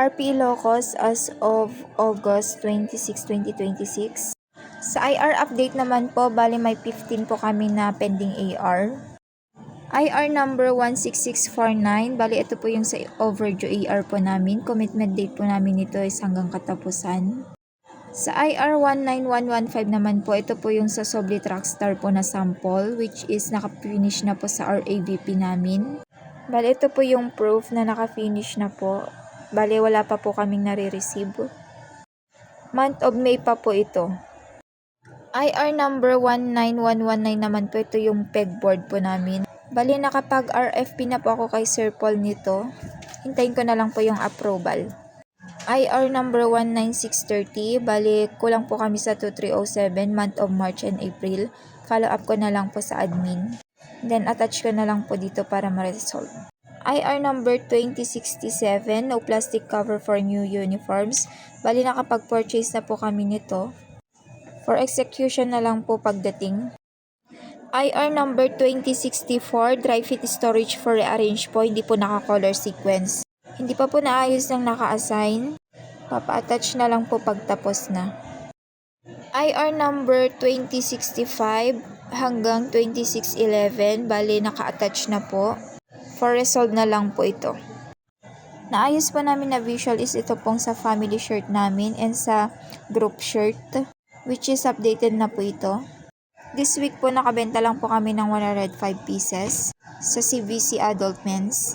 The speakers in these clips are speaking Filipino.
RP Ilocos as of August 26, 2026. Sa IR update naman po, bali may 15 po kami na pending AR. IR number 16649, bali ito po yung sa overdue AR po namin. Commitment date po namin ito is hanggang katapusan. Sa IR 19115 naman po, ito po yung sa Sobli Trackstar po na sample, which is naka-finish na po sa RAVP namin. Bali ito po yung proof na naka-finish na po. Bali wala pa po kaming nare-receive. Month of May pa po ito. IR number 19119 naman po, ito yung pegboard po namin. Bali nakapag RFP na po ako kay Sir Paul nito. Hintayin ko na lang po yung approval. IR number 19630, bali kulang po kami sa 2307, month of March and April. Follow up ko na lang po sa admin. Then attach ko na lang po dito para ma-resolve. IR number 2067, no plastic cover for new uniforms. Bali nakapag-purchase na po kami nito. For execution na lang po pagdating. IR number 2064, dry fit storage for rearrange po, hindi po naka-color sequence. Hindi pa po naayos ng naka-assign. Papa-attach na lang po pagtapos na. IR number 2065 hanggang 2611, bali naka-attach na po. For resolve na lang po ito. Naayos po namin na visual is ito pong sa family shirt namin and sa group shirt, which is updated na po ito. This week po nakabenta lang po kami ng 105 pieces sa CVC Adult Men's.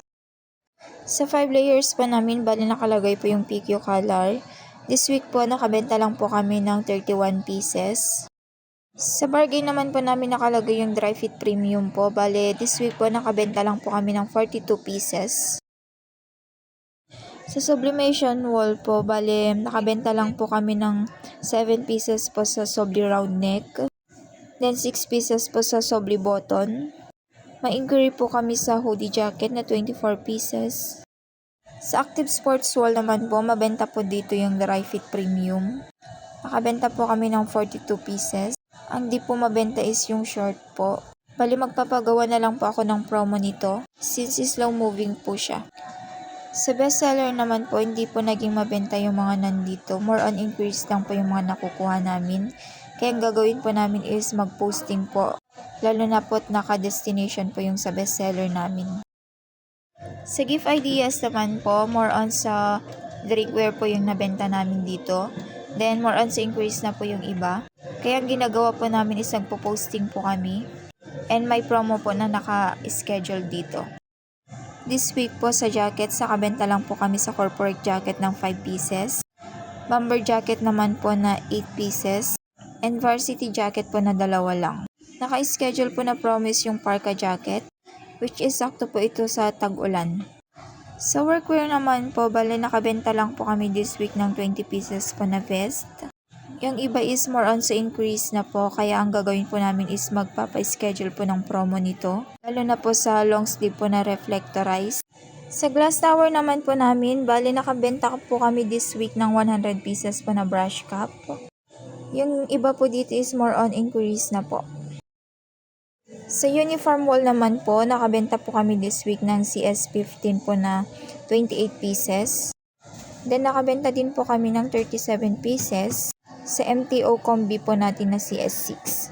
Sa 5 layers po namin, bali nakalagay po yung PQ color. This week po nakabenta lang po kami ng 31 pieces. Sa bargain naman po namin nakalagay yung dry fit premium po. Bali this week po nakabenta lang po kami ng 42 pieces. Sa sublimation wall po, bali nakabenta lang po kami ng 7 pieces po sa Sobli round neck. Then 6 pieces po sa Sobli button. May inquiry po kami sa hoodie jacket na 24 pieces. Sa active sports wall naman po, mabenta po dito yung dry fit premium. Nakabenta po kami ng 42 pieces. Ang di po mabenta is yung short po. Bali magpapagawa na lang po ako ng promo nito since slow moving po siya. Sa bestseller naman po, hindi po naging mabenta yung mga nandito. More on increase lang po yung mga nakukuha namin. Kaya ang gagawin po namin is mag-posting po. Lalo na po't naka-destination po yung sa bestseller namin. Sa gift ideas naman po, more on sa drinkware po yung nabenta namin dito. Then more on sa increase na po yung iba. Kaya ang ginagawa po namin is nagpo-posting po kami. And may promo po na naka-schedule dito. This week po sa jacket, nakabenta lang po kami sa corporate jacket ng 5 pieces. Bomber jacket naman po na 8 pieces. And varsity jacket po na 2 lang. Naka-schedule po na promise yung parka jacket, which is sakto po ito sa tag-ulan. Sa workwear naman po, bali nakabenta lang po kami this week ng 20 pieces po na vest. Yung iba is more on sa increase na po, kaya ang gagawin po namin is magpapa-schedule po ng promo nito. Lalo na po sa long sleeve po na reflectorized. Sa glass tower naman po namin, bali nakabenta po kami this week ng 100 pieces po na brush cap. Yung iba po dito is more on increase na po. Sa uniform wall naman po, nakabenta po kami this week ng CS15 po na 28 pieces. Then nakabenta din po kami ng 37 pieces sa MTO combi po natin na CS6.